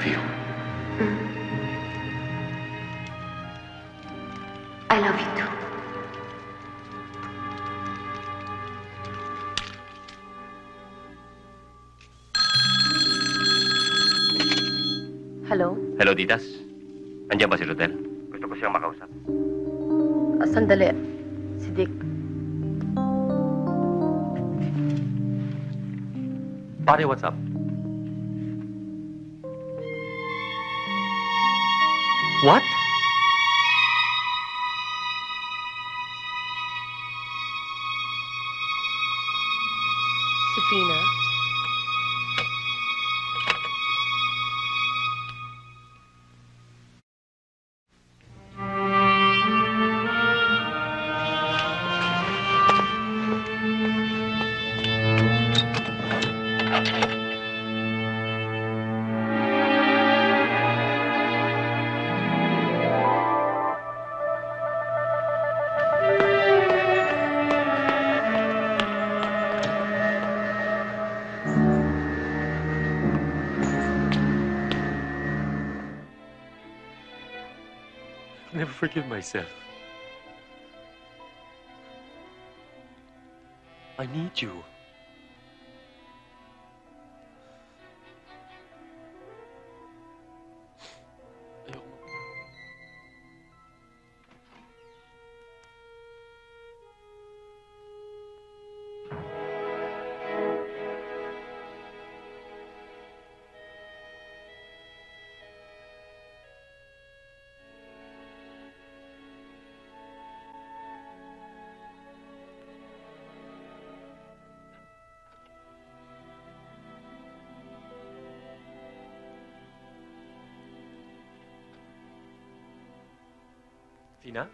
love you. I love you too. Hello? Hello, Titas. Andiyan ba si Rodel? Gusto ko siyang makausap. Sandali. Si Dick. Pare, what's up? What? Si Fina. I never forgive myself. I need you. Tina?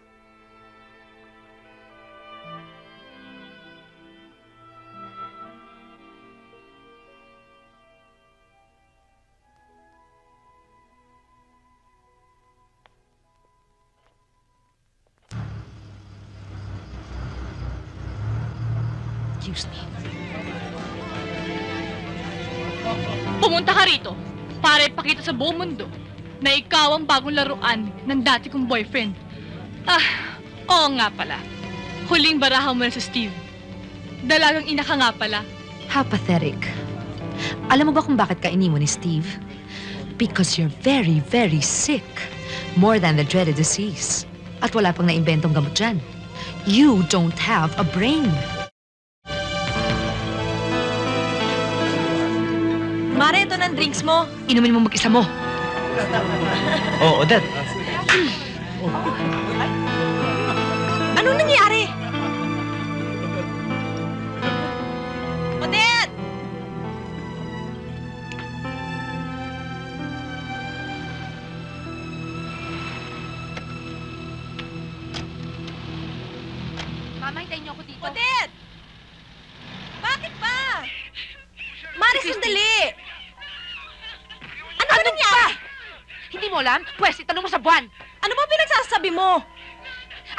Excuse me. Pumunta ka rito para ipakita sa buong mundo na ikaw ang bagong laruan ng dati kong boyfriend. Oo nga pala. Huling barahan mo na sa Steve. Dalagang ina ka nga pala. How pathetic. Alam mo ba kung bakit ka iniwan ni Steve? Because you're very, very sick. More than the dreaded disease. At wala pang naimbentong gamot dyan. You don't have a brain. Mare, ito ng drinks mo. Inumin mo mag-isa mo. Oh, Odette. Anong nangyari? Odette! Mama, hintayin niyo ako dito. Odette! Bakit ba? Mare, sandali! Ano nangyari? Hindi mo alam? Pwes, itanong mo sa buwan. Ano ba pinagsasabi mo?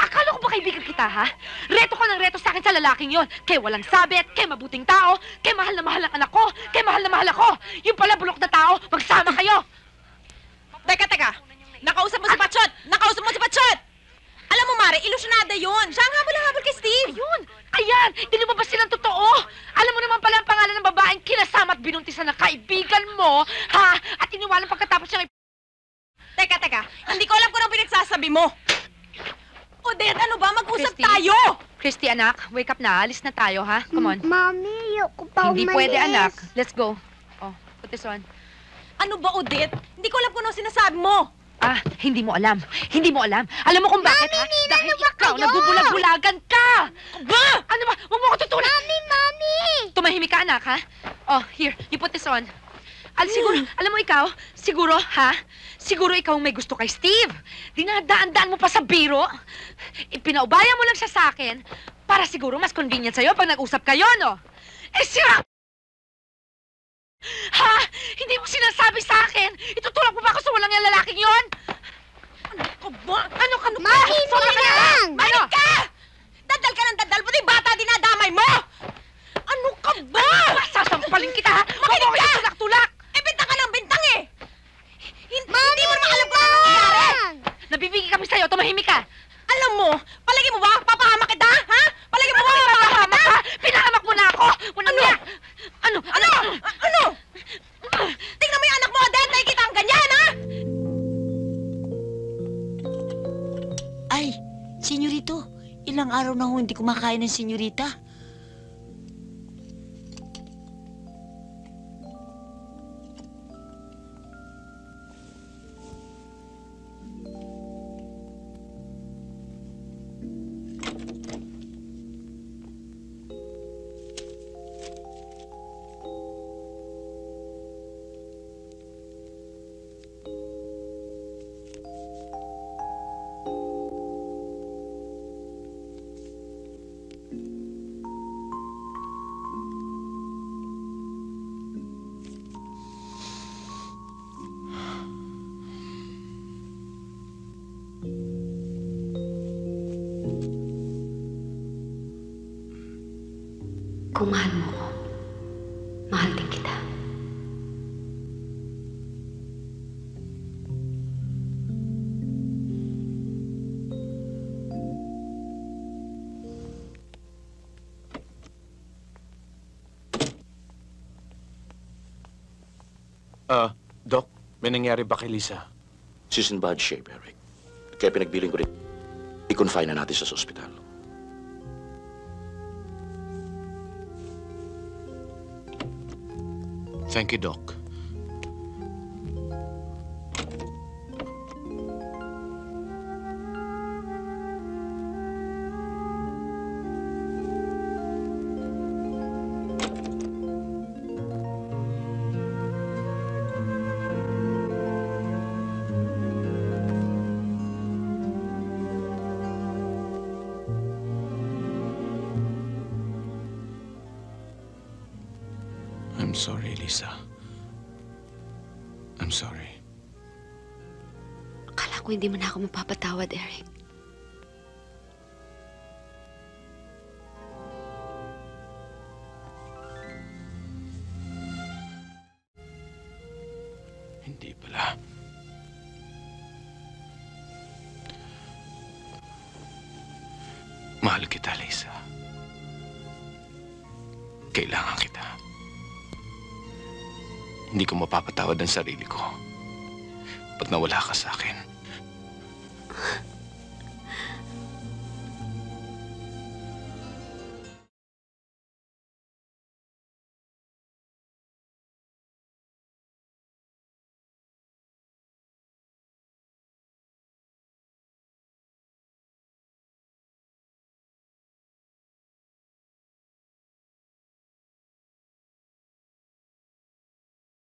Akala ko ba kaibigan kita, ha? Reto ko ng reto sa akin sa lalaking yon. Kay walang sabit, kay mabuting tao, kay mahal na mahal ang anak ko, kay mahal na mahal ako. Yung pala bulok na tao, magsama kayo. Teka. Nakausap mo si Patsyot! Nakausap mo si Patsyot! Alam mo, Mare, ilusyonada yun. Siya ang habol-habol kay Steve. Ayun! Ayan! Di lumabas silang totoo! Alam mo naman pala ang pangalan ng babaeng kinasama at binuntisan ng kaibigan mo, ha? At iniwanan pagkatapos siyang Teka. Hindi ko alam kung anong pinagsasabi mo. Odette, ano ba? Mag-usap Christy? tayo! Christy, anak, wake up na. Alis na tayo, ha? Come on. Mami, ayoko pa Hindi umalis. pwede, anak. Let's go. Oh, put this on. Ano ba, Odette? Hindi ko alam kung anong sinasabi mo. Hindi mo alam. Hindi mo alam. Alam mo kung bakit, ha? Mami, Dahil ano ba ikaw, kayo? nagbubulag-bulagan ka! Ba? Ano ba? Huwag mo ko tutulan! Mami! Tumahimik ka, anak, ha? Oh, here, you put this on. Siguro, alam mo ikaw, siguro, ha? Siguro ikaw ang may gusto kay Steve. Dinadaan-daan mo pa sa biro. Ipinaubaya mo lang siya sa akin para siguro mas convenient sa'yo pag nag-usap kayo, no? Sira! Ha? Hindi mo sinasabi sa akin? Itutulak mo ba ako sa walang yung lalaking yon? Ano ka ba? Ano ka? Mami, Sobra ka na! lang! Ano? Ka! Dadal ka ng dadal, pati bata dinadamay mo! Ano ka ba? Sasampalin kita, ha? Huwag mo ko tulak-tulak! Bintang ka ng bintang eh! Tumahimik ka! Alam mo, palagi mo ba papahamak kita, ha? Palagi mo ba papahamak ka? Pinahamak mo na ako! Ano? Ano? Ano? Tingnan mo yung anak mo, Odette! Nakikita ang ganyan, ha? Ay, senyorito, ilang araw na ho hindi kumakain ng senyorita. Kung mahal mo ko, mahal din kita. Doc, may nangyari ba kay Lisa? She's in bad shape, Eric. Kaya pinagbiling ko rin, i-confine na natin sa ospital. Thank you, Doc. I'm sorry, Lisa. I'm sorry. Akala ko hindi mo na ako mapapatawad, Eric. Hindi pala. Mahal kita, Lisa. Kailangan kita. Hindi ko mapapatawad ang sarili ko pag nawala ka sa akin.